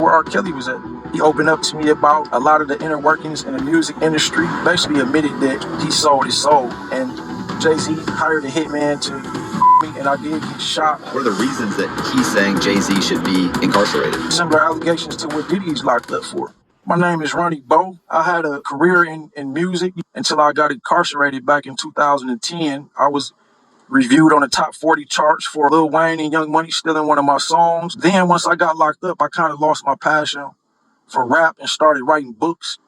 where R. Kelly was at. He opened up to me about a lot of the inner workings in the music industry, basically admitted that he sold his soul. And Jay-Z hired a hitman to me, and I did get shot. What are the reasons that he's saying Jay-Z should be incarcerated? Similar allegations to what Diddy's locked up for. My name is Ronnie Bo. I had a career in music until I got incarcerated back in 2010. I was reviewed on the top 40 charts for Lil Wayne and Young Money stealing one of my songs. Then once I got locked up, I kind of lost my passion for rap and started writing books.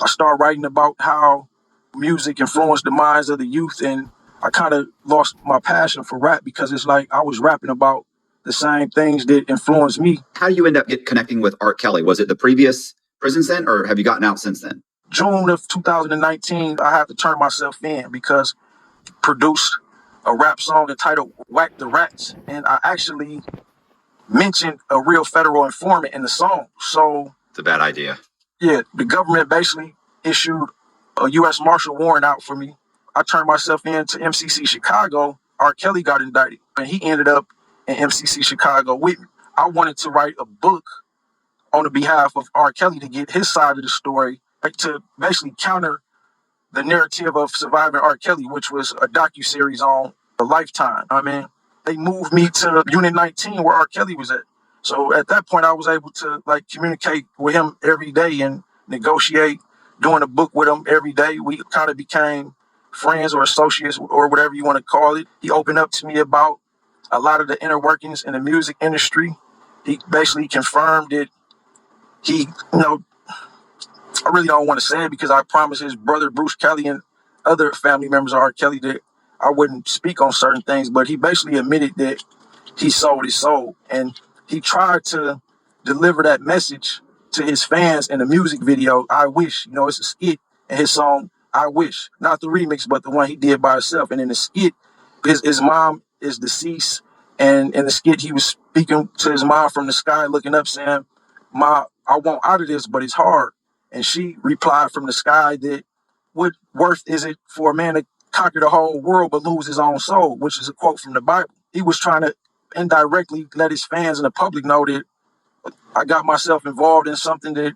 I started writing about how music influenced the minds of the youth, and I kind of lost my passion for rap because it's like I was rapping about the same things that influenced me. How do you end up connecting with RKelly? Was it the previous prison sentence, or have you gotten out since then? June of 2019, I had to turn myself in because I produced a rap song entitled Whack the Rats, and I actually mentioned a real federal informant in the song. So it's a bad idea. Yeah, the government basically issued a U.S. Marshal warrant out for me. I turned myself in to MCC Chicago. R. Kelly got indicted, and he ended up in MCC Chicago with me. I wanted to write a book on the behalf of R. Kelly to get his side of the story, like to basically counter the narrative of surviving R. Kelly, which was a docuseries on a Lifetime. I mean, they moved me to Unit 19 where R. Kelly was at. So at that point, I was able to communicate with him every day and negotiate, doing a book with him every day. We kind of became friends or associates or whatever you want to call it. He opened up to me about a lot of the inner workings in the music industry. He basically confirmed that I really don't want to say it because I promised his brother Bruce Kelly and other family members of R. Kelly that I wouldn't speak on certain things, but he basically admitted that he sold his soul. And he tried to deliver that message to his fans in the music video, I Wish. It's a skit in his song, I Wish. Not the remix, but the one he did by himself. And in the skit, his mom is deceased. And in the skit, he was speaking to his mom from the sky, looking up, saying, "Ma, I want out of this, but it's hard." And she replied from the sky that what worth is it for a man to conquer the whole world but lose his own soul, which is a quote from the Bible. He was trying to indirectly let his fans and the public know that I got myself involved in something that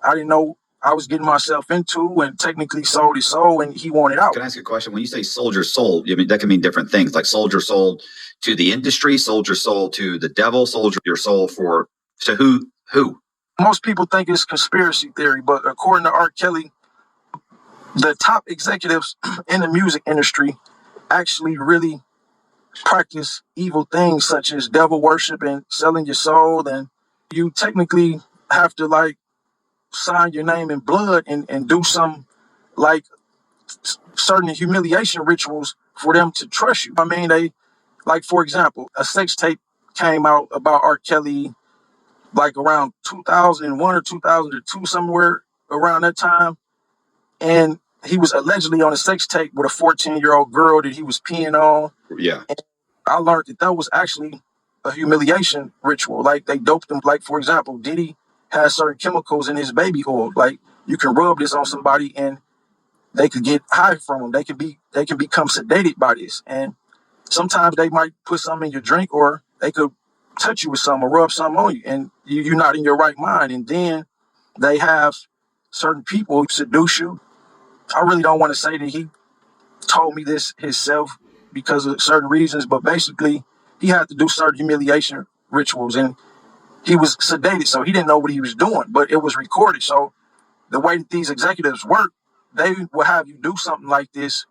I didn't know I was getting myself into, and technically sold his soul, and he wanted out. Can I ask you a question? When you say sold your soul, that can mean different things, like sold your soul to the industry, sold your soul to the devil, sold your soul to who? Most people think it's conspiracy theory, but according to R. Kelly, the top executives in the music industry actually really practice evil things such as devil worship and selling your soul. And you technically have to sign your name in blood and do some certain humiliation rituals for them to trust you. I mean, they, for example, a sex tape came out about R. Kelly around 2001 or 2002, somewhere around that time. And he was allegedly on a sex tape with a 14-year-old girl that he was peeing on. Yeah. And I learned that was actually a humiliation ritual. They doped him. For example, Diddy has certain chemicals in his baby oil. You can rub this on somebody and they could get high from them. They can become sedated by this. And sometimes they might put something in your drink, or they could touch you with something or rub something on you, and you're not in your right mind. And then they have certain people who seduce you. I really don't want to say that he told me this himself because of certain reasons, but basically he had to do certain humiliation rituals, and he was sedated, so he didn't know what he was doing, but it was recorded. So the way that these executives work, they will have you do something like this,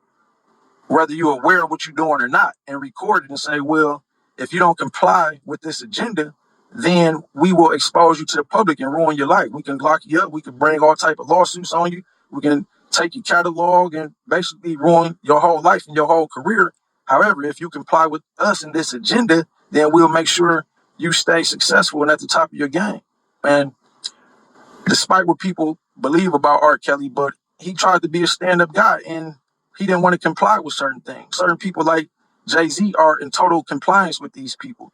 whether you're aware of what you're doing or not, and record it and say, well, if you don't comply with this agenda, then we will expose you to the public and ruin your life. We can lock you up. We can bring all type of lawsuits on you. We can take your catalog and basically ruin your whole life and your whole career. However, if you comply with us in this agenda, then we'll make sure you stay successful and at the top of your game. And despite what people believe about R. Kelly, but he tried to be a stand-up guy, and he didn't want to comply with certain things. Certain people like Jay-Z are in total compliance with these people.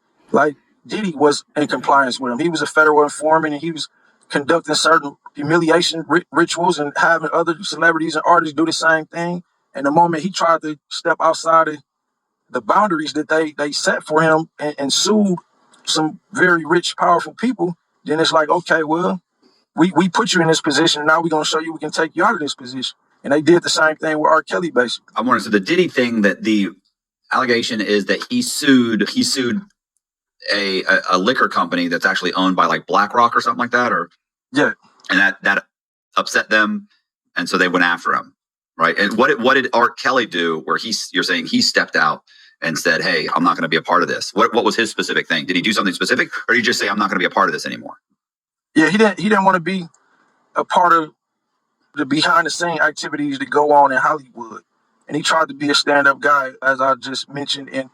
Diddy was in compliance with him. He was a federal informant, and he was conducting certain humiliation rituals and having other celebrities and artists do the same thing. And the moment he tried to step outside of the boundaries that they set for him and sued some very rich, powerful people, then it's like, okay, well, we put you in this position. Now we're going to show you we can take you out of this position. And they did the same thing with R. Kelly, basically. I wanted to, the Diddy thing, that the allegation is that he sued a liquor company that's actually owned by like BlackRock or something like that, or Yeah. And that upset them, and so they went after him, right? And what did R. Kelly do? Where you're saying he stepped out and said, "Hey, I'm not going to be a part of this." What was his specific thing? Did he do something specific, or did he just say, "I'm not going to be a part of this anymore"? Yeah, he didn't want to be a part of the behind the scene activities that go on in Hollywood, and he tried to be a stand up guy, as I just mentioned, and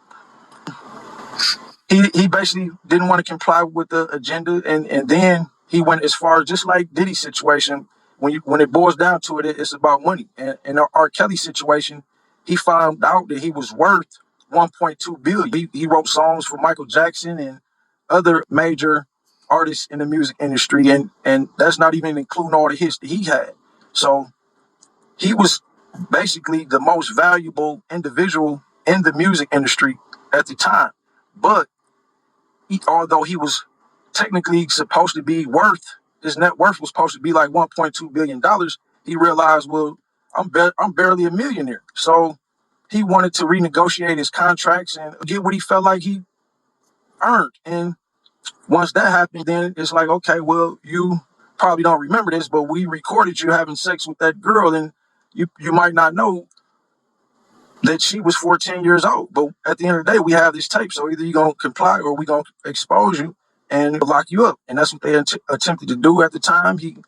he basically didn't want to comply with the agenda, and then he went as far as, just like Diddy's situation. When it boils down to it, it's about money. And in R. Kelly's situation, he found out that he was worth 1.2 billion. He wrote songs for Michael Jackson and other major artists in the music industry, and that's not even including all the hits that he had. So he was basically the most valuable individual in the music industry at the time. But although he was technically supposed to be his net worth was supposed to be like $1.2 billion, he realized, well, I'm barely a millionaire. So he wanted to renegotiate his contracts and get what he felt like he earned. And once that happened, then it's like, okay, well, you probably don't remember this, but we recorded you having sex with that girl, and you might not know that she was 14 years old. But at the end of the day, we have this tape. So either you're going to comply or we're going to expose you and lock you up. And that's what they attempted to do at the time. He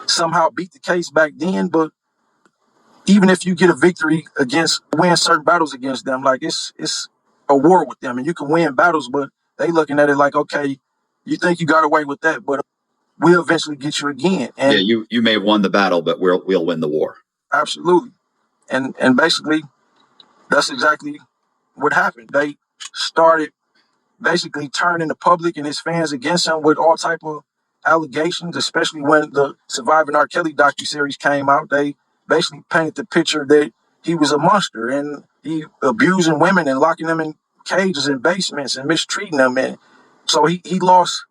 somehow beat the case back then. But even if you get a victory win certain battles against them, like it's a war with them. And you can win battles, but they looking at it like, okay, you think you got away with that, but we'll eventually get you again. And yeah, you may have won the battle, but we'll win the war. Absolutely. And basically, that's exactly what happened. They started basically turning the public and his fans against him with all type of allegations, especially when the Surviving R. Kelly docuseries came out. They basically painted the picture that he was a monster and he abusing women and locking them in cages and basements and mistreating them. And so he lost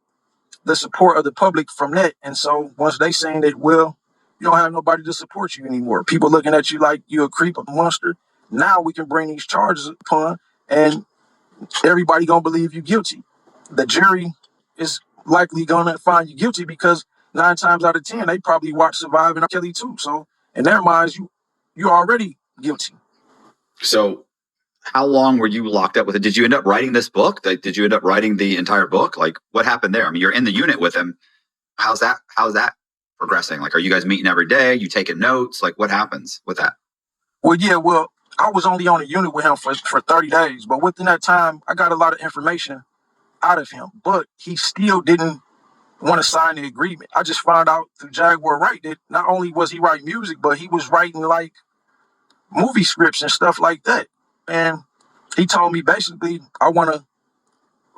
the support of the public from that. And so once they saying that, well, you don't have nobody to support you anymore, people looking at you like you're a creep, a monster, now we can bring these charges upon and everybody gonna believe you guilty. The jury is likely gonna find you guilty because 9 times out of 10 they probably watch Surviving R. Kelly too. So in their minds, you're already guilty. So how long were you locked up with it? Did you end up writing this book? Did you end up writing the entire book? Like, what happened there? I mean, you're in the unit with him. How's that progressing? Like, are you guys meeting every day? You taking notes? Like, what happens with that? Well, yeah, I was only on a unit with him for 30 days, but within that time, I got a lot of information out of him, but he still didn't want to sign the agreement. I just found out through Jaguar Wright that not only was he writing music, but he was writing like movie scripts and stuff like that. And he told me basically, I want to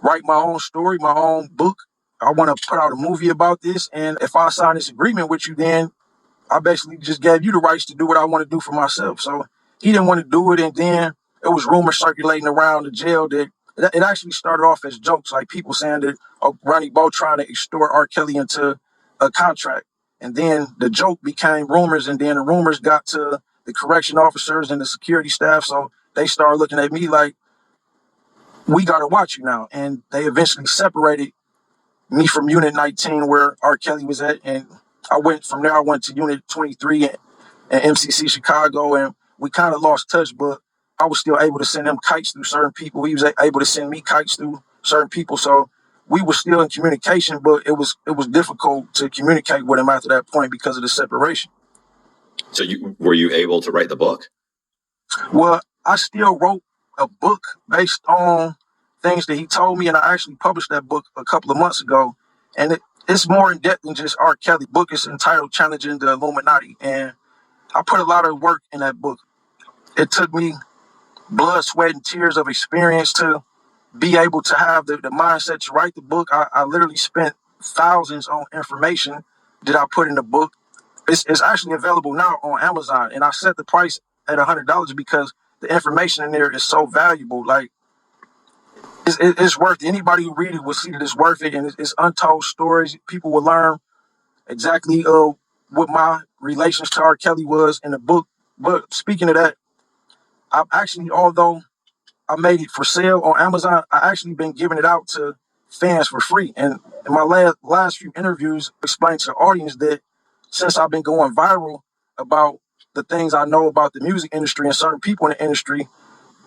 write my own story, my own book. I want to put out a movie about this. And if I sign this agreement with you, then I basically just gave you the rights to do what I want to do for myself. So he didn't want to do it. And then it was rumors circulating around the jail that it actually started off as jokes, like people saying that Ronnie Bo trying to extort R. Kelly into a contract. And then the joke became rumors, and then the rumors got to the correction officers and the security staff. So they started looking at me like, we got to watch you now. And they eventually separated me from Unit 19 where R. Kelly was at. And I went to Unit 23 and MCC Chicago, and we kind of lost touch, but I was still able to send him kites through certain people. He was able to send me kites through certain people. So we were still in communication, but it was difficult to communicate with him after that point because of the separation. So were you able to write the book? Well, I still wrote a book based on things that he told me, and I actually published that book a couple of months ago. And it's more in depth than just R. Kelly. The book is entitled Challenging the Illuminati, and I put a lot of work in that book. It took me blood, sweat, and tears of experience to be able to have the mindset to write the book. I literally spent thousands on information that I put in the book. It's actually available now on Amazon, and I set the price at $100 because the information in there is so valuable. Like, It's worth it. Anybody who read it will see that it's worth it, and it's untold stories. People will learn exactly what my relations to R. Kelly was in the book. But speaking of that, I've actually, although I made it for sale on Amazon, I actually been giving it out to fans for free. And in my last few interviews, explained to the audience that since I've been going viral about the things I know about the music industry and certain people in the industry,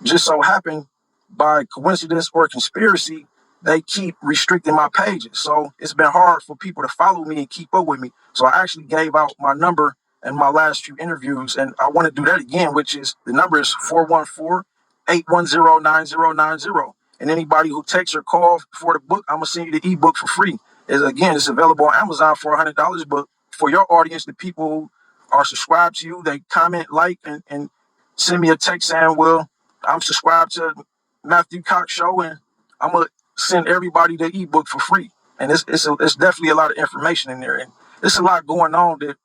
just so happened by coincidence or conspiracy, they keep restricting my pages. So it's been hard for people to follow me and keep up with me. So I actually gave out my number in my last few interviews, and I want to do that again, which is the number is 414-810-9090. And anybody who takes or calls for the book, I'm going to send you the ebook for free. Again, it's available on Amazon for $100, but for your audience, the people who are subscribed to you, they comment, like, and send me a text saying, well, I'm subscribed to Matthew Cox Show, and I'm gonna send everybody the ebook for free. And it's definitely a lot of information in there, and there's a lot going on that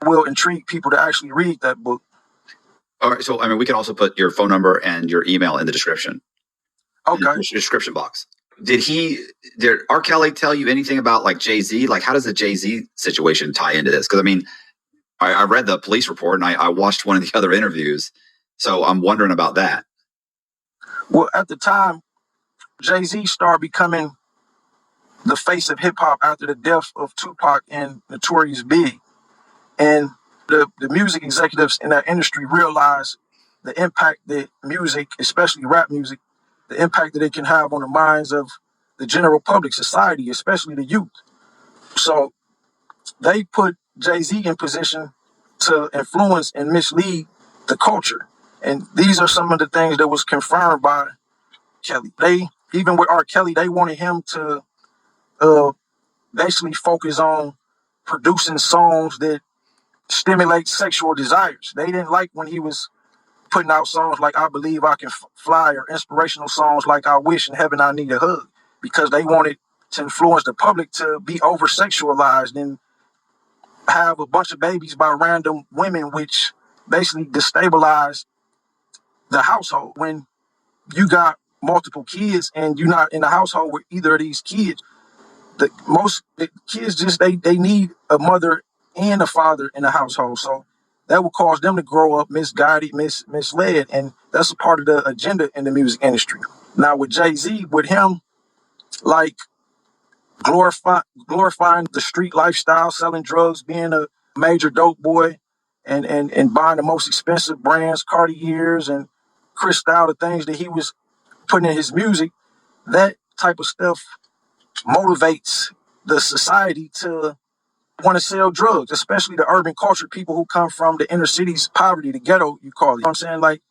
will intrigue people to actually read that book. All right, so I mean, we can also put your phone number and your email in the description. Okay. In the description box. Did R. Kelly tell you anything about like Jay-Z? Like, how does the Jay-Z situation tie into this? Because I mean, I read the police report and I watched one of the other interviews, so I'm wondering about that. Well, at the time, Jay-Z started becoming the face of hip hop after the death of Tupac and Notorious Big. And the music executives in that industry realized the impact that music, especially rap music, the impact that it can have on the minds of the general public, society, especially the youth. So they put Jay-Z in position to influence and mislead the culture. And these are some of the things that was confirmed by Kelly. Even with R. Kelly, they wanted him to basically focus on producing songs that stimulate sexual desires. They didn't like when he was putting out songs like I Believe I Can Fly or inspirational songs like I Wish in Heaven I Need a Hug, because they wanted to influence the public to be over sexualized and have a bunch of babies by random women, which basically destabilize the household. When you got multiple kids and you're not in a household with either of these kids, the kids just they need a mother and a father in the household. So that will cause them to grow up misguided, misled, and that's a part of the agenda in the music industry. Now with Jay-Z, with him like glorifying the street lifestyle, selling drugs, being a major dope boy, and buying the most expensive brands, Cartiers and Cristal, the things that he was putting in his music, that type of stuff motivates the society to want to sell drugs, especially the urban culture, people who come from the inner cities, poverty, the ghetto, you call it. You know what I'm saying? Like,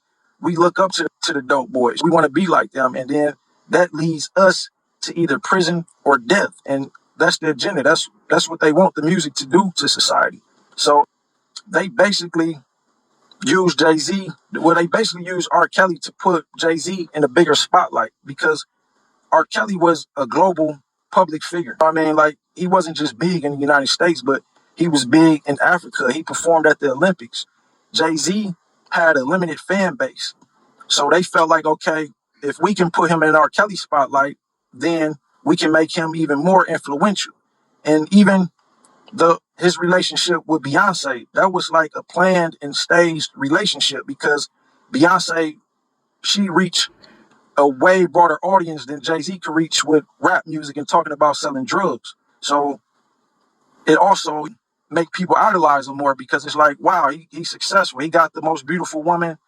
we look up to the dope boys. We want to be like them. And then that leads us to either prison or death. And that's the agenda. That's what they want the music to do to society. So they basically use Jay-Z, they basically use R. Kelly to put Jay-Z in a bigger spotlight, because R. Kelly was a global public figure. I mean, like, he wasn't just big in the United States, but he was big in Africa. He performed at the Olympics. Jay-Z had a limited fan base. So they felt like, okay, if we can put him in R. Kelly spotlight, then we can make him even more influential. And even his relationship with Beyonce, that was like a planned and staged relationship, because Beyonce, she reached a way broader audience than Jay-Z could reach with rap music and talking about selling drugs. So it also make people idolize him more, because it's like, wow, he's successful. He got the most beautiful woman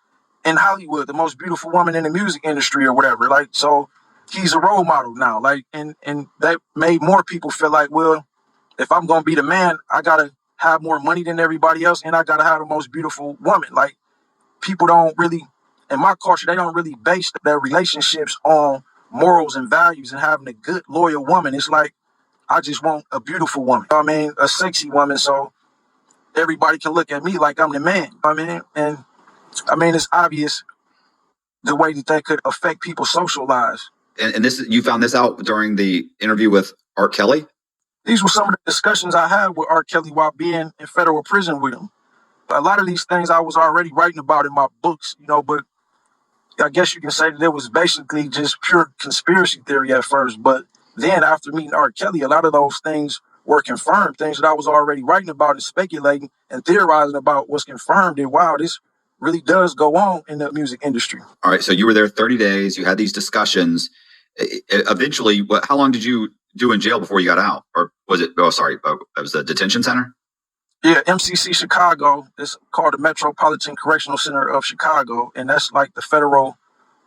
in Hollywood, the most beautiful woman in the music industry or whatever. Like, so he's a role model now. Like, and that made more people feel like, well, if I'm going to be the man, I got to have more money than everybody else, and I got to have the most beautiful woman. Like, people don't really, in my culture, they don't really base their relationships on morals and values and having a good, loyal woman. It's like, I just want a beautiful woman. I mean, a sexy woman, so everybody can look at me like I'm the man. I mean, and I mean, it's obvious the way that could affect people's social lives. And this, you found this out during the interview with R. Kelly? These were some of the discussions I had with R. Kelly while being in federal prison with him. A lot of these things I was already writing about in my books, but I guess you can say that it was basically just pure conspiracy theory at first. But then after meeting RKelly, a lot of those things were confirmed, things that I was already writing about and speculating and theorizing about was confirmed. And wow, this really does go on in the music industry. All right. So you were there 30 days. You had these discussions. Eventually, how long did you do in jail before you got out? Or was it, it was a detention center? Yeah, MCC Chicago. It's called the Metropolitan Correctional Center of Chicago. And that's like the federal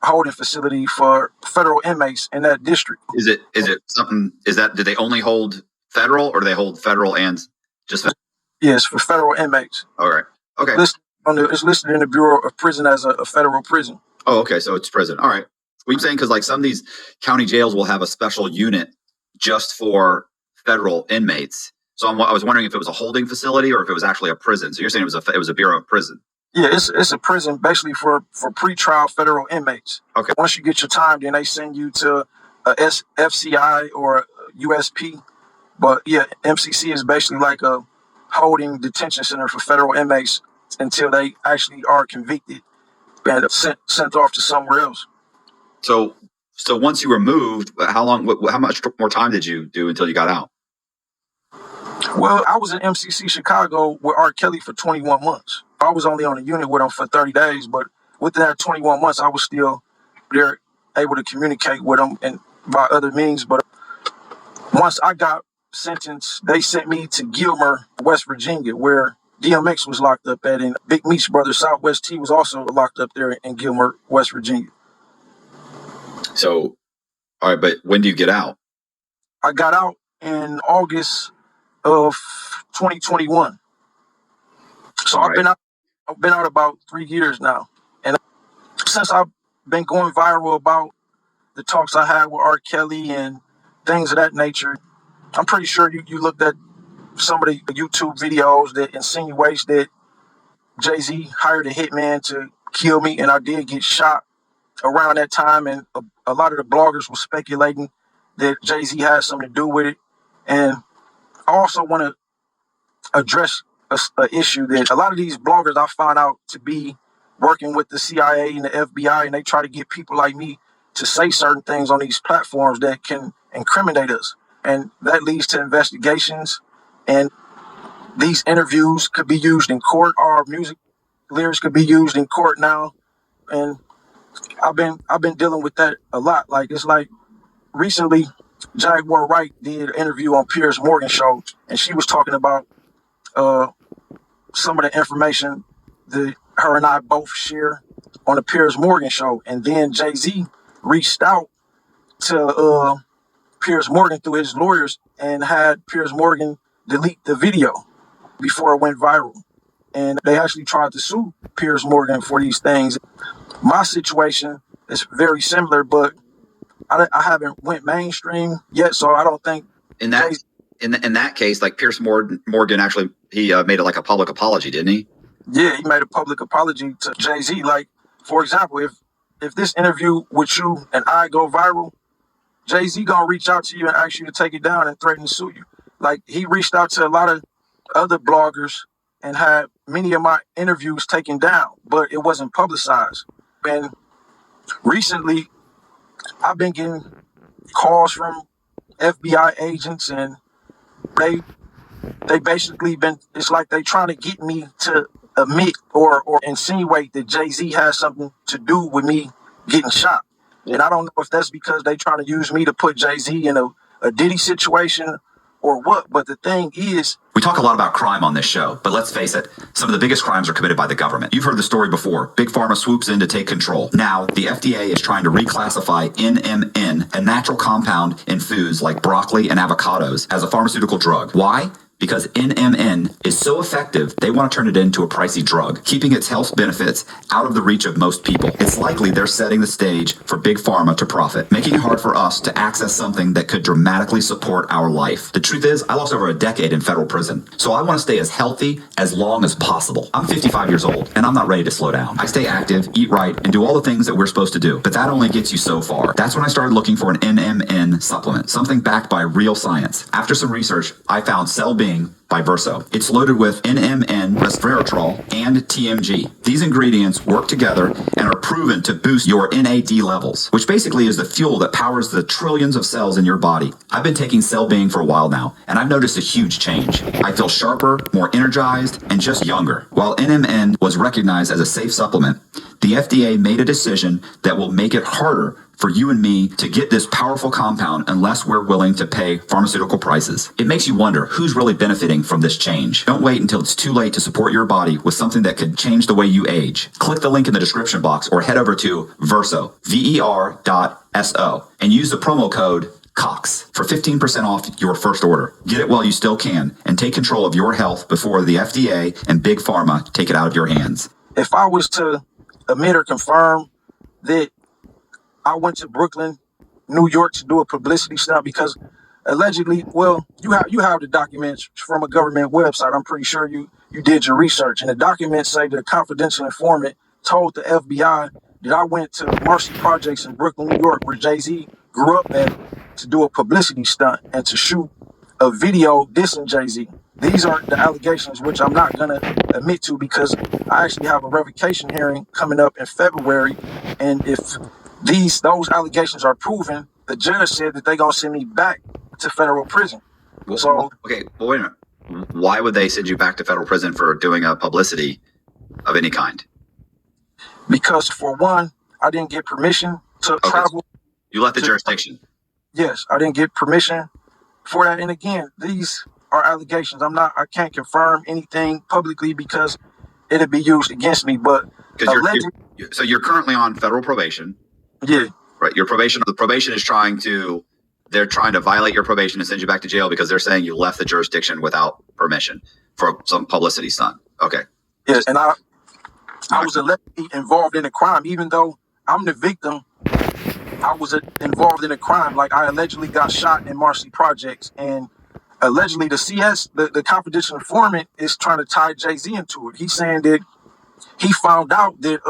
holding facility for federal inmates in that district. Is it something, do they only hold federal, or do they hold federal and just federal? Yes, for federal inmates. All right. Okay. It's listed in the Bureau of Prison as a federal prison. Oh, okay. So it's prison. All right. What I'm saying, because like some of these county jails will have a special unit just for federal inmates. So I was wondering if it was a holding facility or if it was actually a prison. So you're saying it was a Bureau of Prison. Yeah, it's a prison basically for pretrial federal inmates. Okay. Once you get your time, then they send you to a FCI or a USP. But yeah, MCC is basically like a holding detention center for federal inmates until they actually are convicted and sent off to somewhere else. So once you were moved, how much more time did you do until you got out? Well, I was in MCC Chicago with RKelly for 21 months. I was only on a unit with him for 30 days, but within that 21 months, I was still there, able to communicate with him and by other means. But once I got sentenced, they sent me to Gilmer, West Virginia, where DMX was locked up at, and Big Meech's brother Southwest T was also locked up there in Gilmer, West Virginia. So, all right, but when do you get out? I got out in August of 2021. So I've been out about 3 years now. And since I've been going viral about the talks I had with RKelly and things of that nature, I'm pretty sure you looked at some of the YouTube videos that insinuates that Jay-Z hired a hitman to kill me, and I did get shot around that time, and a lot of the bloggers were speculating that Jay-Z had something to do with it. And I also want to address an issue that a lot of these bloggers I found out to be working with the CIA and the FBI, and they try to get people like me to say certain things on these platforms that can incriminate us. And that leads to investigations, and these interviews could be used in court. Our music lyrics could be used in court now. And I've been dealing with that a lot. Like, it's like recently Jaguar Wright did an interview on Piers Morgan show, and she was talking about some of the information that her and I both share on the Piers Morgan show. And then Jay-Z reached out to Piers Morgan through his lawyers and had Piers Morgan delete the video before it went viral. And they actually tried to sue Piers Morgan for these things. My situation is very similar, but I haven't went mainstream yet, so I don't think in that case, like Piers Morgan actually he made it like a public apology, didn't he? Yeah, he made a public apology to Jay-Z. Like, for example, if this interview with you and I go viral, Jay-Z gonna reach out to you and ask you to take it down and threaten to sue you. Like, he reached out to a lot of other bloggers and had many of my interviews taken down, but it wasn't publicized. And recently, I've been getting calls from FBI agents, and they basically it's like they trying to get me to admit or insinuate that Jay-Z has something to do with me getting shot. And I don't know if that's because they trying to use me to put Jay-Z in a Diddy situation or what, but the thing is... We talk a lot about crime on this show, but let's face it, some of the biggest crimes are committed by the government. You've heard the story before. Big Pharma swoops in to take control. Now, the FDA is trying to reclassify NMN, a natural compound in foods like broccoli and avocados, as a pharmaceutical drug. Why? Because NMN is so effective, they want to turn it into a pricey drug, keeping its health benefits out of the reach of most people. It's likely they're setting the stage for Big Pharma to profit, making it hard for us to access something that could dramatically support our life. The truth is, I lost over a decade in federal prison, so I want to stay as healthy as long as possible. I'm 55 years old, and I'm not ready to slow down. I stay active, eat right, and do all the things that we're supposed to do, but that only gets you so far. That's when I started looking for an NMN supplement, something backed by real science. After some research, I found Cell Being Well-Being by Verso. It's loaded with NMN, resveratrol, and TMG. These ingredients work together and are proven to boost your NAD levels, which basically is the fuel that powers the trillions of cells in your body. I've been taking Cell-Being for a while now, and I've noticed a huge change. I feel sharper, more energized, and just younger. While NMN was recognized as a safe supplement, the FDA made a decision that will make it harder for you and me to get this powerful compound unless we're willing to pay pharmaceutical prices. It makes you wonder who's really benefiting from this change. Don't wait until it's too late to support your body with something that could change the way you age. Click the link in the description box or head over to Verso, ver.so, and use the promo code COX for 15% off your first order. Get it while you still can and take control of your health before the FDA and Big Pharma take it out of your hands. If I was to admit or confirm that I went to Brooklyn, New York to do a publicity stunt because allegedly, well, you have the documents from a government website. I'm pretty sure you did your research. And the documents say that a confidential informant told the FBI that I went to Marcy Projects in Brooklyn, New York, where Jay-Z grew up at, to do a publicity stunt and to shoot a video dissing Jay-Z. These are the allegations, which I'm not going to admit to because I actually have a revocation hearing coming up in February. And if those allegations are proven, the judge said that they're going to send me back to federal prison. So, okay, well, wait a minute. Why would they send you back to federal prison for doing a publicity of any kind? Because for one, I didn't get permission to travel. You left the jurisdiction. Yes, I didn't get permission for that. And again, these are allegations. I can't confirm anything publicly because it'd be used against me. But so you're currently on federal probation. Yeah. Right. The probation is they're trying to violate your probation and send you back to jail because they're saying you left the jurisdiction without permission for some publicity stunt. Okay. Yes. And I was allegedly involved in a crime, even though I'm the victim. I was involved in a crime. Like I allegedly got shot in Marcy Projects, and allegedly the CS, the confidential informant, is trying to tie Jay-Z into it. He's saying that he found out that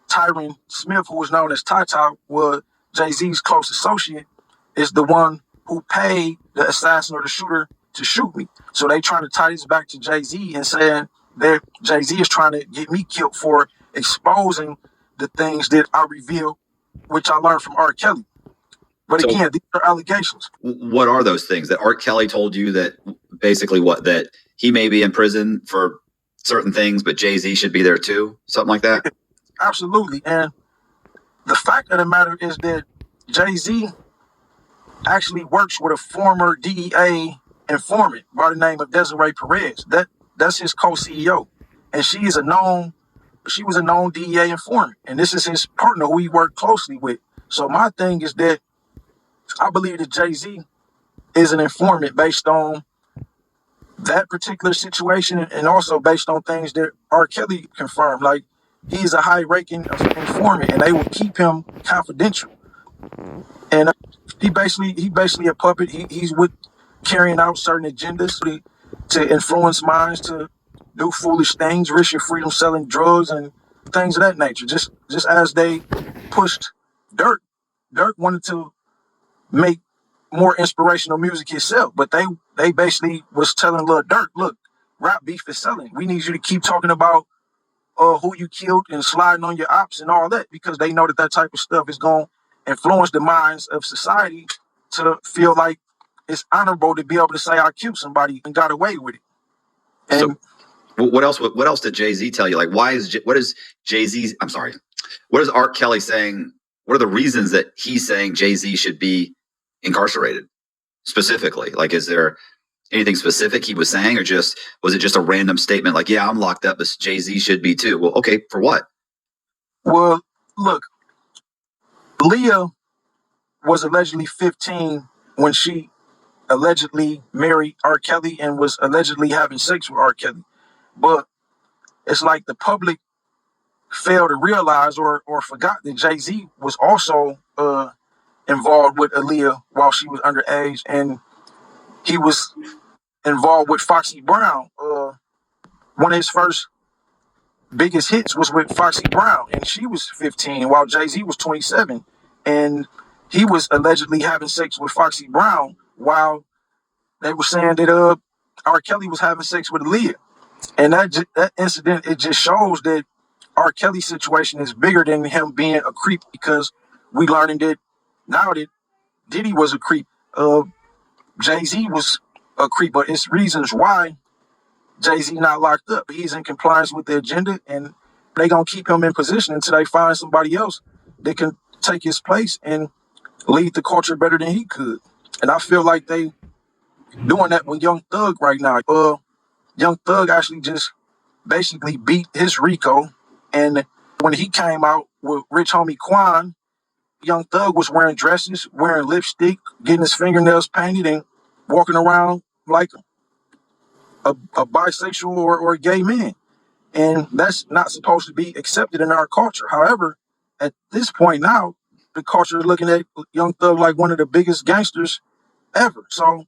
Tyron Smith, who was known as Ty, was Jay-Z's close associate, is the one who paid the assassin or the shooter to shoot me. So they trying to tie this back to Jay-Z and saying that Jay-Z is trying to get me killed for exposing the things that I revealed, which I learned from RKelly. But again, these are allegations. What are those things that RKelly told you that basically that he may be in prison for certain things, but Jay-Z should be there too? Something like that? Absolutely. And the fact of the matter is that Jay-Z actually works with a former DEA informant by the name of Desiree Perez. That's his co-CEO. And she was a known DEA informant. And this is his partner who he worked closely with. So my thing is that I believe that Jay-Z is an informant based on that particular situation and also based on things that RKelly confirmed. Like, he's a high-ranking informant, and they will keep him confidential. And he basically a puppet. He's with carrying out certain agendas to influence minds to do foolish things, risk your freedom, selling drugs and things of that nature. Just as they pushed Dirk wanted to make more inspirational music himself, but they basically was telling Lil Durk, look, rap beef is selling. We need you to keep talking about who you killed and sliding on your ops and all that, because they know that type of stuff is going to influence the minds of society to feel like it's honorable to be able to say I killed somebody and got away with it. And so what else did Jay-Z tell you? Like, what is Jay-Z's, I'm sorry, what is RKelly saying? What are the reasons that he's saying Jay-Z should be incarcerated specifically? Like, is there anything specific he was saying, or was it just a random statement like, yeah, I'm locked up, but Jay-Z should be too? Well, okay, for what? Well, look, Leah was allegedly 15 when she allegedly married RKelly and was allegedly having sex with RKelly. But it's like the public failed to realize or forgot that Jay-Z was also involved with Aaliyah while she was underage, and he was involved with Foxy Brown. One of his first biggest hits was with Foxy Brown, and she was 15 while Jay-Z was 27, and he was allegedly having sex with Foxy Brown while they were saying that R. Kelly was having sex with Aaliyah. And that incident, it just shows that R. Kelly's situation is bigger than him being a creep, because we learning that now that Diddy was a creep, Jay-Z was a creep, but it's reasons why Jay-Z not locked up. He's in compliance with the agenda, and they gonna keep him in position until they find somebody else that can take his place and lead the culture better than he could. And I feel like they doing that with Young Thug right now. Young Thug actually just basically beat his Rico, and when he came out with Rich Homie Quan, Young Thug was wearing dresses, wearing lipstick, getting his fingernails painted, and walking around like a bisexual or a gay man. And that's not supposed to be accepted in our culture. However, at this point now, the culture is looking at Young Thug like one of the biggest gangsters ever. So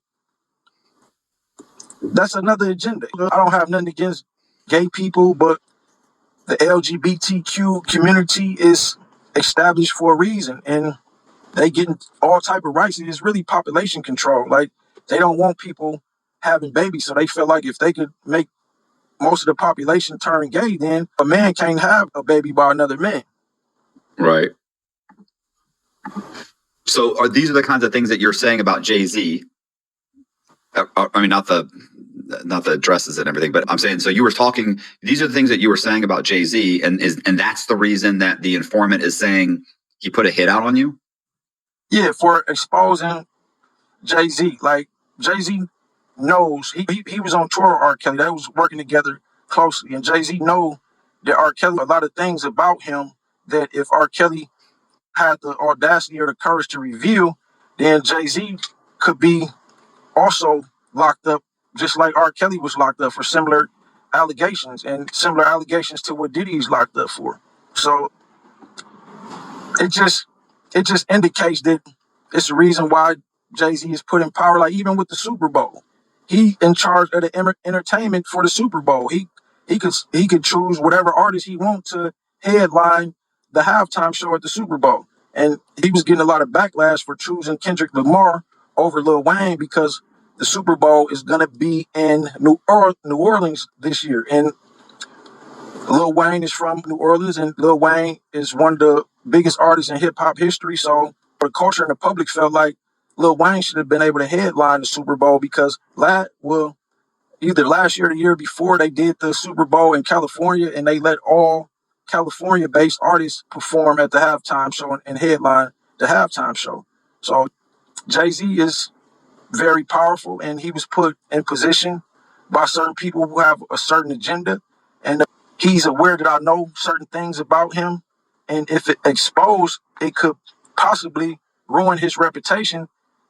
that's another agenda. I don't have nothing against gay people, but the LGBTQ community is established for a reason, and they getting all type of rights. It's really population control. Like, they don't want people having babies, so they feel like if they could make most of the population turn gay, then a man can't have a baby by another man. Right. So these are the kinds of things that you're saying about Jay-Z? I mean, not the dresses and everything, but I'm saying, so you were talking, these are the things that you were saying about Jay-Z, and that's the reason that the informant is saying he put a hit out on you? Yeah, for exposing Jay-Z. Like, Jay-Z knows, he was on tour with R. Kelly. They was working together closely, and Jay-Z know that R. Kelly, a lot of things about him that if R. Kelly had the audacity or the courage to reveal, then Jay-Z could be also locked up, just like R. Kelly was locked up for similar allegations, and similar allegations to what Diddy's locked up for. So it just indicates that it's the reason why Jay-Z is put in power. Like, even with the Super Bowl, he in charge of the entertainment for the Super Bowl. He could choose whatever artist he wants to headline the halftime show at the Super Bowl. And he was getting a lot of backlash for choosing Kendrick Lamar over Lil Wayne, because the Super Bowl is going to be in New Orleans this year. And Lil Wayne is from New Orleans, and Lil Wayne is one of the biggest artists in hip hop history. So the culture and the public felt like Lil Wayne should have been able to headline the Super Bowl, because either last year or the year before, they did the Super Bowl in California, and they let all California-based artists perform at the halftime show and headline the halftime show. So Jay-Z is very powerful, and he was put in position by certain people who have a certain agenda, and he's aware that I know certain things about him, and if it exposed, it could possibly ruin his reputation.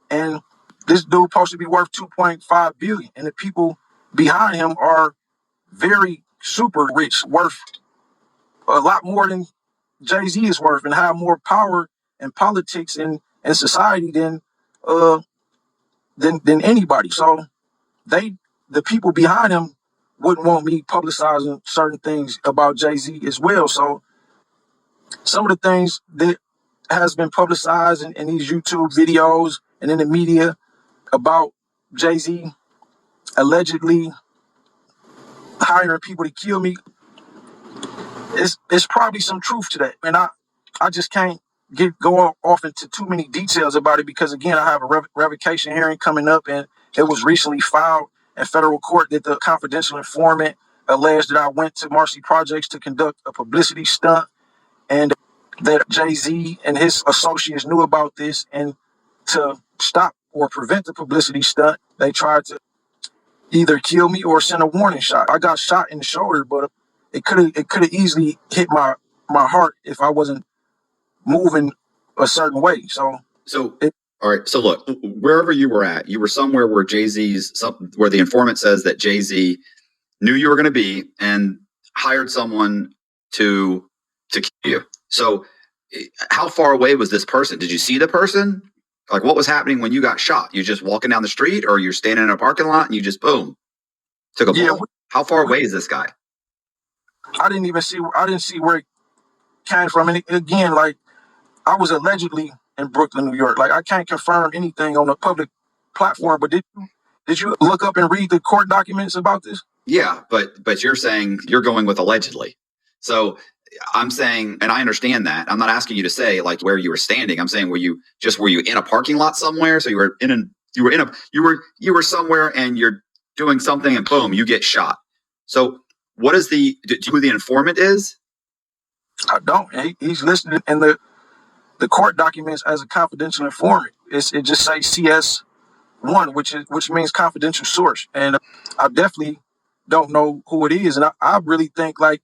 And this dude supposed to be worth 2.5 billion, and the people behind him are very super rich, worth a lot more than Jay-Z is worth, and have more power in politics and society than anybody. So the people behind him wouldn't want me publicizing certain things about Jay-Z as well. So some of the things that has been publicized in these YouTube videos and in the media about Jay-Z allegedly hiring people to kill me, it's probably some truth to that. And I just can't go off into too many details about it, because again, I have a revocation hearing coming up, and it was recently filed in federal court that the confidential informant alleged that I went to Marcy Projects to conduct a publicity stunt, and that Jay-Z and his associates knew about this, and to stop or prevent the publicity stunt, they tried to either kill me or send a warning shot. I got shot in the shoulder, but it could have easily hit my heart if I wasn't moving a certain way. So all right. So look, wherever you were at, you were somewhere where where the informant says that Jay-Z knew you were going to be and hired someone to kill you. So how far away was this person? Did you see the person? Like, what was happening when you got shot? You just walking down the street, or you're standing in a parking lot and you just boom, took a bullet? How far away is this guy? I didn't see where it came from. And again, like, I was allegedly in Brooklyn, New York. Like, I can't confirm anything on a public platform, but Did you look up and read the court documents about this? Yeah, but you're saying you're going with allegedly. So I'm saying, and I understand that. I'm not asking you to say like where you were standing. I'm saying were you in a parking lot somewhere? So you were somewhere and you're doing something and boom, you get shot. So what is do you know who the informant is? I don't. He's listed in the court documents as a confidential informant. It just says CS1, which means confidential source. And I definitely don't know who it is. And I really think, like,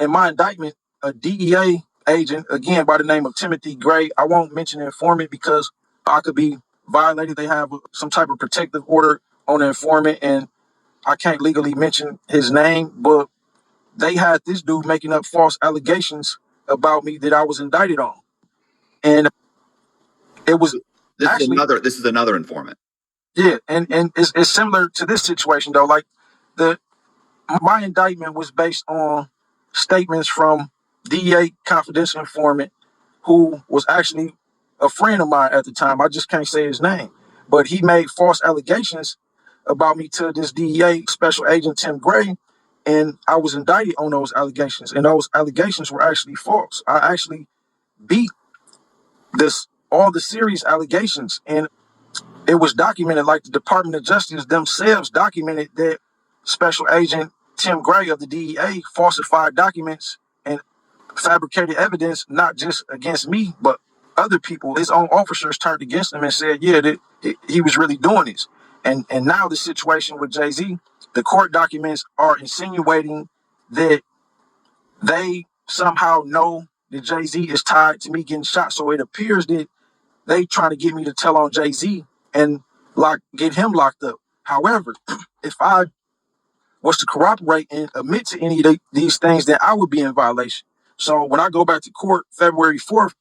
in my indictment, a DEA agent, again, by the name of Timothy Gray, I won't mention the informant because I could be violated. They have some type of protective order on the informant, and I can't legally mention his name, but they had this dude making up false allegations about me that I was indicted on. And it was This is another informant. yeah, and it's similar to this situation though. Like the my indictment was based on statements from DEA confidential informant who was actually a friend of mine at the time. I just can't say his name, but he made false allegations about me to this DEA special agent Tim Gray, and I was indicted on those allegations, and those allegations were actually false. I actually beat this all the serious allegations, and it was documented. Like the Department of Justice themselves documented that Special Agent Tim Gray of the DEA falsified documents and fabricated evidence, not just against me, but other people. His own officers turned against him and said, yeah, that he was really doing this. And now the situation with Jay-Z, the court documents are insinuating that they somehow know that Jay-Z is tied to me getting shot. So it appears that they trying to get me to tell on Jay-Z and get him locked up. However, if I was to corroborate and admit to any of these things, then I would be in violation. So when I go back to court February 4th,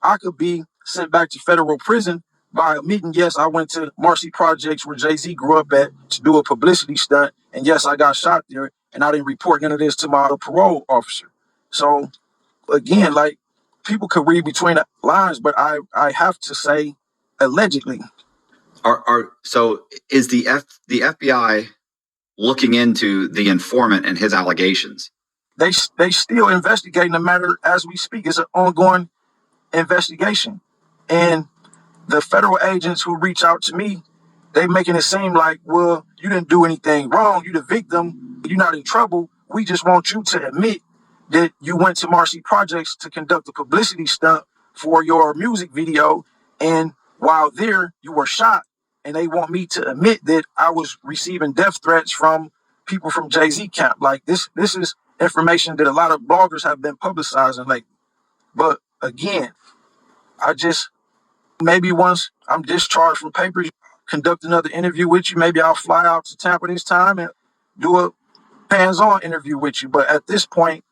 I could be sent back to federal prison by admitting, yes, I went to Marcy Projects where Jay-Z grew up at to do a publicity stunt. And yes, I got shot there and I didn't report none of this to my parole officer. So again, like, people could read between the lines, but I have to say allegedly. So is the FBI looking into the informant and his allegations? They still investigating the matter as we speak. It's an ongoing investigation, and the federal agents who reach out to me, they making it seem like, well, you didn't do anything wrong. You the victim. You're not in trouble. We just want you to admit that you went to Marcy Projects to conduct a publicity stunt for your music video, and while there, you were shot. And they want me to admit that I was receiving death threats from people from Jay-Z camp. Like this is information that a lot of bloggers have been publicizing. Like, but again, I just maybe once I'm discharged from papers, conduct another interview with you. Maybe I'll fly out to Tampa this time and do a hands-on interview with you. But at this point,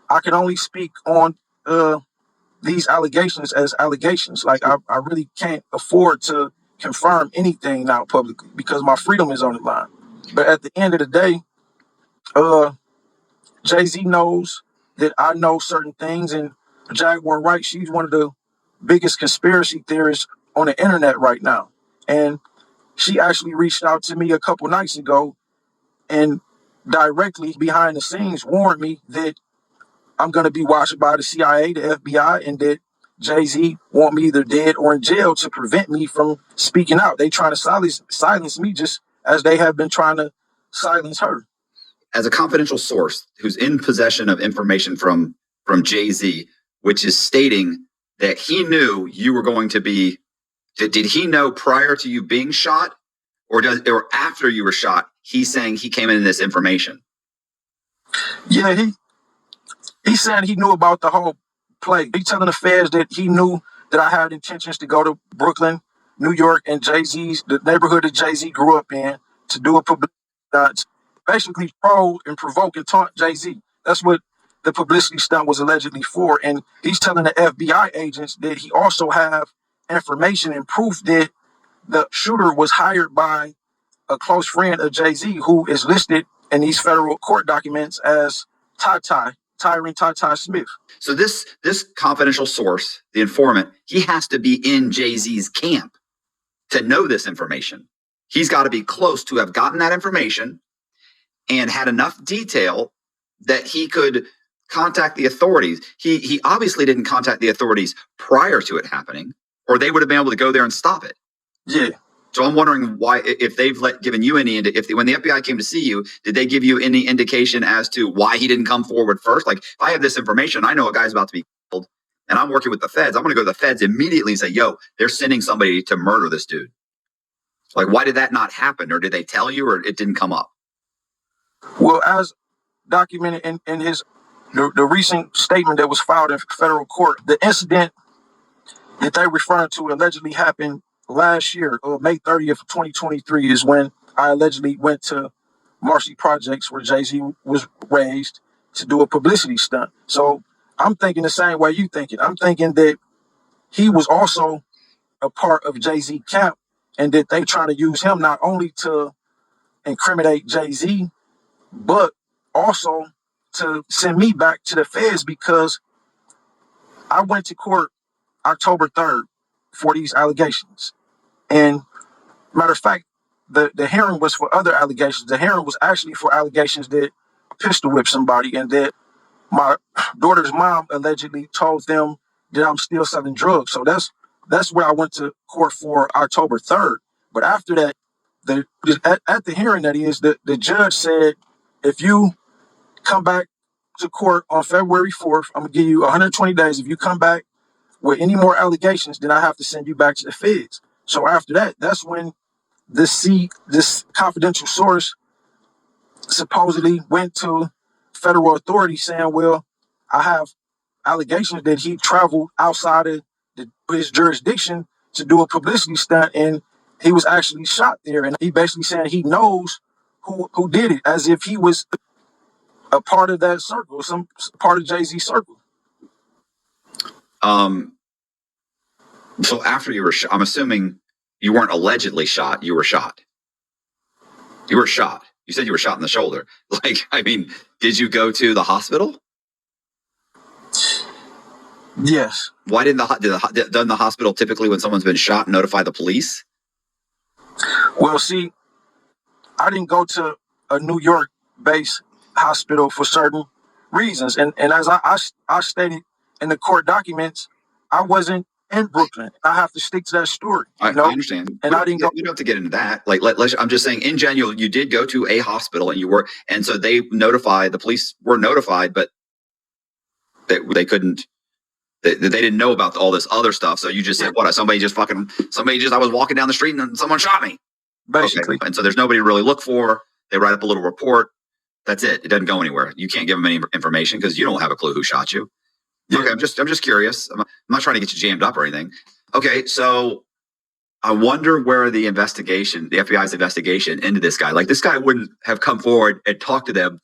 I can only speak on these allegations as allegations. Like I really can't afford to confirm anything now publicly because my freedom is on the line. But at the end of the day, Jay-Z knows that I know certain things, and Jaguar Wright, she's one of the biggest conspiracy theorists on the internet right now. And she actually reached out to me a couple nights ago and directly behind the scenes warned me that I'm going to be watched by the CIA, the FBI, and that Jay-Z want me either dead or in jail to prevent me from speaking out. They trying to silence me just as they have been trying to silence her. As a confidential source who's in possession of information from Jay-Z, which is stating that he knew you were going to be, did he know prior to you being shot or after you were shot, he's saying he came in this information? Yeah, he said he knew about the whole play. He's telling the feds that he knew that I had intentions to go to Brooklyn, New York, and Jay-Z's, the neighborhood that Jay-Z grew up in, to do a publicity stunt, basically troll and provoke and taunt Jay-Z. That's what the publicity stunt was allegedly for. And he's telling the FBI agents that he also have information and proof that the shooter was hired by a close friend of Jay-Z who is listed in these federal court documents as Tyrone Ty Smith. So this confidential source, the informant, he has to be in Jay-Z's camp to know this information. he's got to be close to have gotten that information and had enough detail that he could contact the authorities. He obviously didn't contact the authorities prior to it happening, or they would have been able to go there and stop it. Yeah. So I'm wondering why, if they've given you any, when the FBI came to see you, did they give you any indication as to why he didn't come forward first? Like, if I have this information, I know a guy's about to be killed, and I'm working with the feds, I'm going to go to the feds immediately and say, yo, they're sending somebody to murder this dude. Like, why did that not happen? Or did they tell you, or it didn't come up? Well, as documented in the recent statement that was filed in federal court, the incident that they referring to allegedly happened last year, May 30th, 2023, is when I allegedly went to Marcy Projects, where Jay-Z was raised, to do a publicity stunt. So I'm thinking the same way you thinking. I'm thinking that he was also a part of Jay-Z camp, and that they trying to use him not only to incriminate Jay-Z, but also to send me back to the feds, because I went to court October 3rd for these allegations. And matter of fact, the hearing was for other allegations. The hearing was actually for allegations that I pistol whipped somebody, and that my daughter's mom allegedly told them that I'm still selling drugs. So that's what I went to court for October 3rd. But after that, at the hearing, that is, the judge said, if you come back to court on February 4th, I'm going to give you 120 days. If you come back with any more allegations, then I have to send you back to the feds. So after that, that's when this confidential source supposedly went to federal authorities saying, well, I have allegations that he traveled outside of his jurisdiction to do a publicity stunt, and he was actually shot there. And he basically saying he knows who did it, as if he was a part of that circle, some part of Jay-Z circle. So after you were shot, I'm assuming you weren't allegedly shot, you were shot. You were shot. You said you were shot in the shoulder. Like, I mean, did you go to the hospital? Yes. Why doesn't the hospital typically, when someone's been shot, notify the police? Well, see, I didn't go to a New York-based hospital for certain reasons. And as I stated in the court documents, I wasn't in Brooklyn. I have to stick to that story. I understand. And I didn't go. You don't have to get into that. Like, I'm just saying, in general, you did go to a hospital, and so they notified, the police were notified, but they couldn't. They didn't know about all this other stuff. So you just said, what? I was walking down the street and someone shot me. Basically. Okay. And so there's nobody to really look for. They write up a little report. That's it. It doesn't go anywhere. You can't give them any information because you don't have a clue who shot you. Yeah. Okay. I'm just curious. I'm not trying to get you jammed up or anything. Okay. So I wonder where the FBI's investigation into this guy, like, this guy wouldn't have come forward and talked to them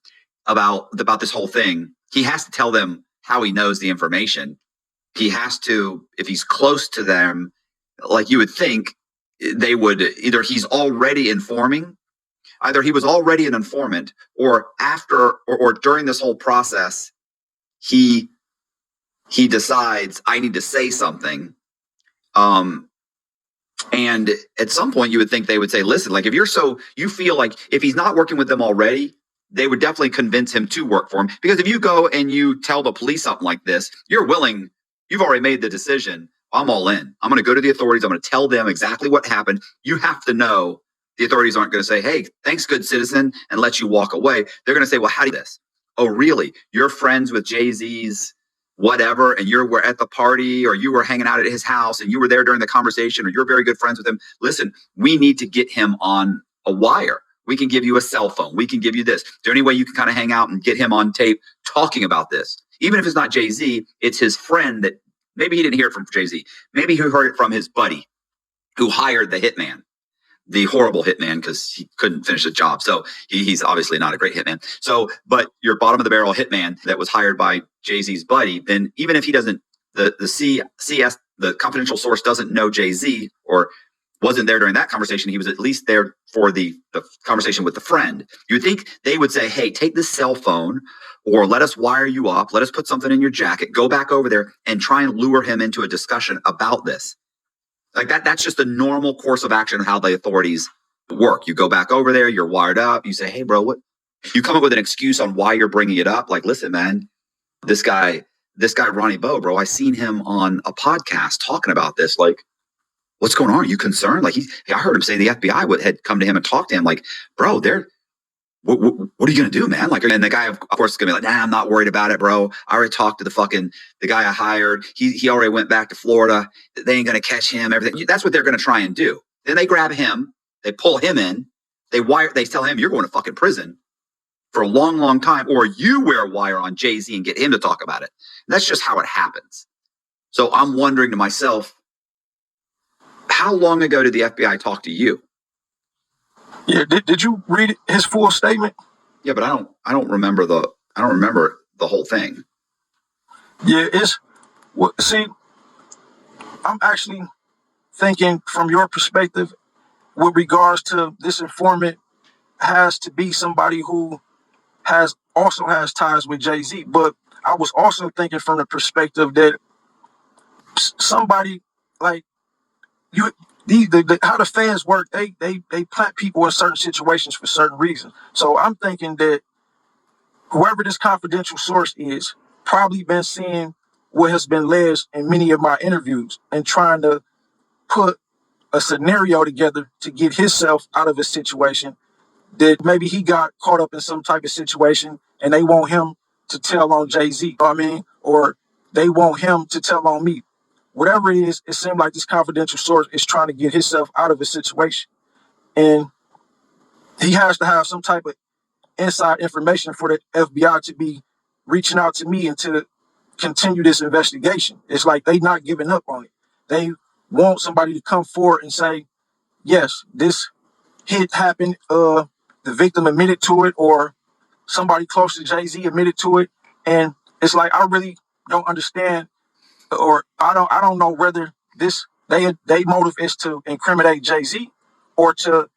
about this whole thing. He has to tell them how he knows the information. He has to, if he's close to them, like you would think they would, either he's already informing, either he was already an informant, or after or during this whole process, he decides, I need to say something. And at some point you would think they would say, listen, like, if you feel like if he's not working with them already, they would definitely convince him to work for him. Because if you go and you tell the police something like this, you've already made the decision. I'm all in. I'm going to go to the authorities. I'm going to tell them exactly what happened. You have to know the authorities aren't going to say, hey, thanks, good citizen, and let you walk away. They're going to say, well, how do you do this? Oh, really? You're friends with Jay-Z's whatever, and you were at the party, or you were hanging out at his house, and you were there during the conversation, or you're very good friends with him. Listen, we need to get him on a wire. We can give you a cell phone. We can give you this. Is there any way you can kind of hang out and get him on tape talking about this? Even if it's not Jay-Z, it's his friend that maybe he didn't hear it from Jay-Z. Maybe he heard it from his buddy who hired the hitman, the horrible hitman, because he couldn't finish the job. So he's obviously not a great hitman. So, but your bottom of the barrel hitman that was hired by Jay-Z's buddy, then even if he doesn't, the confidential source doesn't know Jay-Z or wasn't there during that conversation, he was at least there for the conversation with the friend. You think they would say, hey, take this cell phone, or let us wire you up. Let us put something in your jacket. Go back over there and try and lure him into a discussion about this. Like that's just the normal course of action of how the authorities work. You go back over there, you're wired up. You say, hey, bro, what? You come up with an excuse on why you're bringing it up. Like, listen, man, this guy, Ronnie Bo, bro, I seen him on a podcast talking about this. Like, what's going on? Are you concerned? Like, I heard him say the FBI had come to him and talked to him. Like, bro, what are you going to do, man? Like, and the guy, of course, is going to be like, nah, I'm not worried about it, bro. I already talked to the guy I hired. He already went back to Florida. They ain't going to catch him, everything. That's what they're going to try and do. Then they grab him. They pull him in. They tell him, you're going to fucking prison for a long, long time, or you wear a wire on Jay-Z and get him to talk about it. And that's just how it happens. So I'm wondering to myself, how long ago did the FBI talk to you? Yeah, did you read his full statement? Yeah, but I don't remember the whole thing. Yeah, see, I'm actually thinking from your perspective with regards to this informant has to be somebody who also has ties with Jay-Z. But I was also thinking from the perspective that somebody like you, how the fans work, they plant people in certain situations for certain reasons. So I'm thinking that whoever this confidential source is probably been seeing what has been alleged in many of my interviews and trying to put a scenario together to get himself out of a situation that maybe he got caught up in some type of situation and they want him to tell on Jay-Z, you know what I mean? Or they want him to tell on me. Whatever it is, it seems like this confidential source is trying to get himself out of a situation. And he has to have some type of inside information for the FBI to be reaching out to me and to continue this investigation. It's like they not giving up on it. They want somebody to come forward and say, yes, this hit happened. The victim admitted to it, or somebody close to Jay-Z admitted to it. And it's like I really don't understand, or I don't know whether they motive is to incriminate Jay-Z or to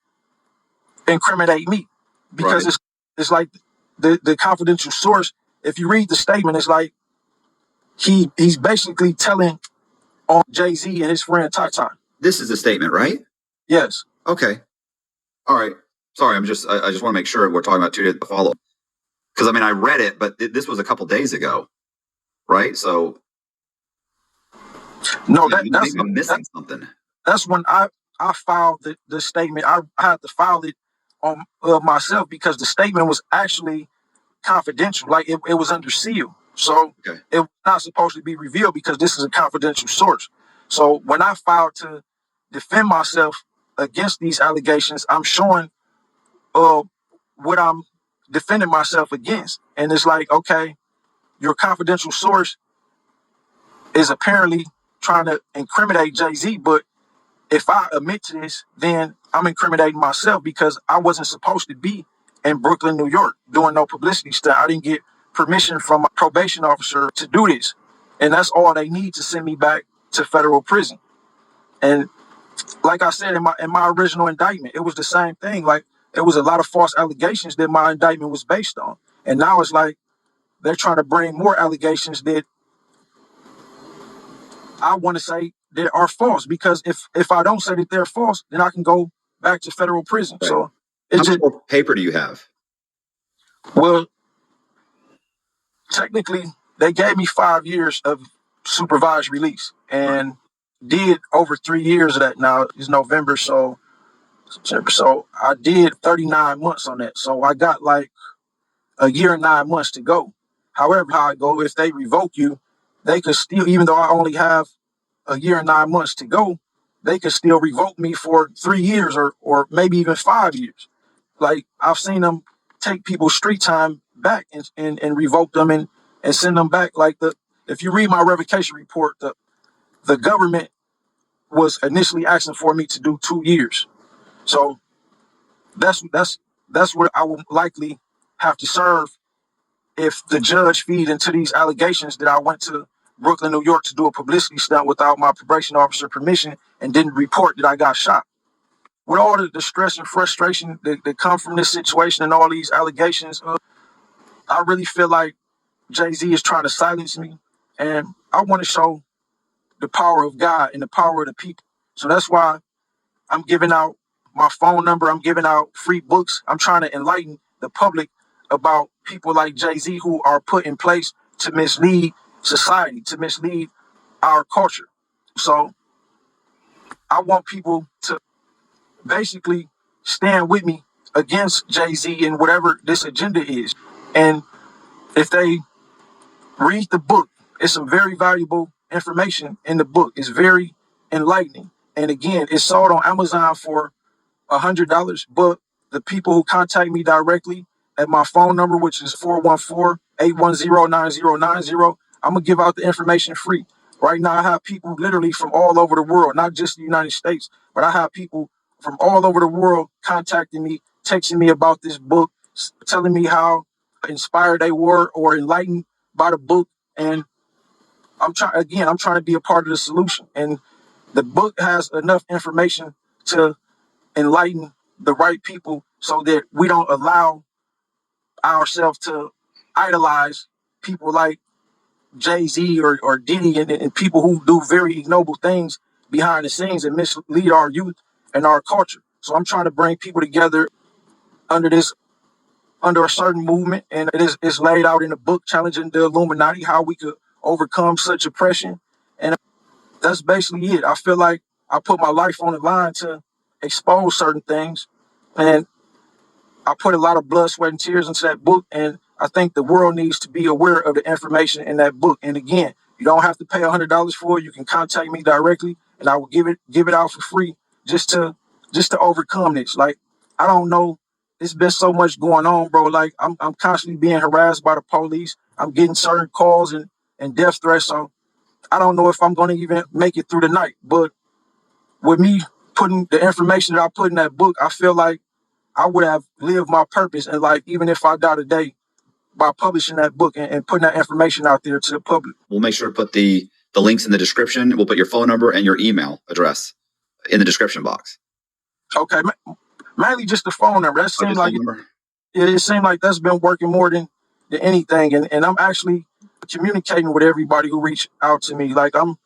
incriminate me, because Right. it's like the confidential source. If you read the statement, it's like he's basically telling on Jay-Z and his friend Tata. This is a statement, right? Yes. Okay. All right. Sorry, I just want to make sure we're talking about two days to follow. Because I mean, I read it, but this was a couple days ago, right? So No, maybe I'm missing something. That's when I filed the statement. I had to file it on myself because the statement was actually confidential. Like it was under seal. So Okay. it was not supposed to be revealed because this is a confidential source. So when I filed to defend myself against these allegations, I'm showing what I'm defending myself against. And it's like, okay, your confidential source is apparently trying to incriminate Jay-Z, but if I admit to this, then I'm incriminating myself because I wasn't supposed to be in Brooklyn, New York, doing no publicity stuff. I didn't get permission from my probation officer to do this. And that's all they need to send me back to federal prison. And like I said in my original indictment, it was the same thing. Like there was a lot of false allegations that my indictment was based on. And now it's like they're trying to bring more allegations that I want to say that are false, because if I don't say that they're false, then I can go back to federal prison. Right. So How much more paper do you have? Well, technically, they gave me 5 years of supervised release and did over 3 years of that. Now it's November, so September. So I did 39 months on that. So I got like a year and 9 months to go. However, how it go, if they revoke you, they could still, even though I only have a year and 9 months to go, they could still revoke me for 3 years or maybe even 5 years. Like I've seen them take people's street time back and revoke them and send them back. Like if you read my revocation report, the government was initially asking for me to do 2 years. So that's what I will likely have to serve if the judge feed into these allegations that I went to Brooklyn, New York to do a publicity stunt without my probation officer permission and didn't report that I got shot. With all the stress and frustration that come from this situation and all these allegations, I really feel like Jay-Z is trying to silence me. And I want to show the power of God and the power of the people. So that's why I'm giving out my phone number. I'm giving out free books. I'm trying to enlighten the public about people like Jay-Z who are put in place to mislead society, to mislead our culture. So I want people to basically stand with me against Jay-Z and whatever this agenda is. And if they read the book, it's some very valuable information in the book. It's very enlightening. And again, it's sold on Amazon for $100, but the people who contact me directly at my phone number, which is 414-810-9090, I'm gonna give out the information free. Right now, I have people literally from all over the world, not just the United States, but I have people from all over the world contacting me, texting me about this book, telling me how inspired they were or enlightened by the book. And I'm trying to be a part of the solution. And the book has enough information to enlighten the right people so that we don't allow ourselves to idolize people like Jay-Z or Diddy and people who do very ignoble things behind the scenes and mislead our youth and our culture. So I'm trying to bring people together under a certain movement, and it's laid out in the book, Challenging the Illuminati, how we could overcome such oppression. And that's basically it. I feel like I put my life on the line to expose certain things, and I put a lot of blood, sweat, and tears into that book, and I think the world needs to be aware of the information in that book. And again, you don't have to pay $100 for it. You can contact me directly, and I will give it out for free just to overcome this. Like, I don't know. It's been so much going on, bro. Like, I'm constantly being harassed by the police. I'm getting certain calls and death threats. So I don't know if I'm going to even make it through the night. But with me putting the information that I put in that book, I feel like I would have lived my purpose in life, even if I die today, by publishing that book and putting that information out there to the public. We'll make sure to put the links in the description. We'll put your phone number and your email address in the description box. Okay, mainly just the phone number. That seems like it seemed like that's been working more than anything. And I'm actually communicating with everybody who reached out to me. Like I'm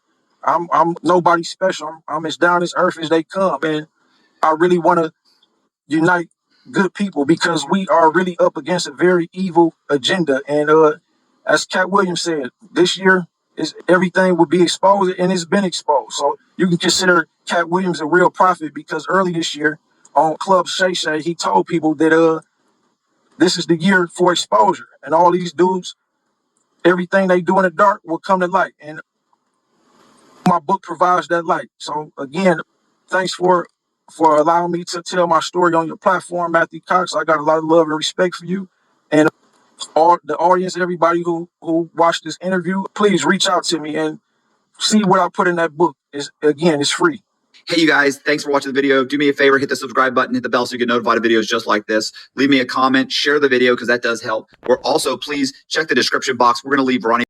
nobody special. I'm as down as earth as they come, and I really want to unite good people because we are really up against a very evil agenda. And as Cat Williams said, this year is everything will be exposed, and it's been exposed. So you can consider Cat Williams a real prophet because early this year on Club Shay Shay, he told people that this is the year for exposure, and all these dudes, everything they do in the dark will come to light. And my book provides that light. So again, thanks for allowing me to tell my story on your platform, Matthew Cox. I got a lot of love and respect for you. And all the audience, everybody who watched this interview, please reach out to me and see what I put in that book. It's free. Hey, you guys, thanks for watching the video. Do me a favor, hit the subscribe button, hit the bell so you get notified of videos just like this. Leave me a comment, share the video because that does help. Or also, please check the description box. We're going to leave Ronnie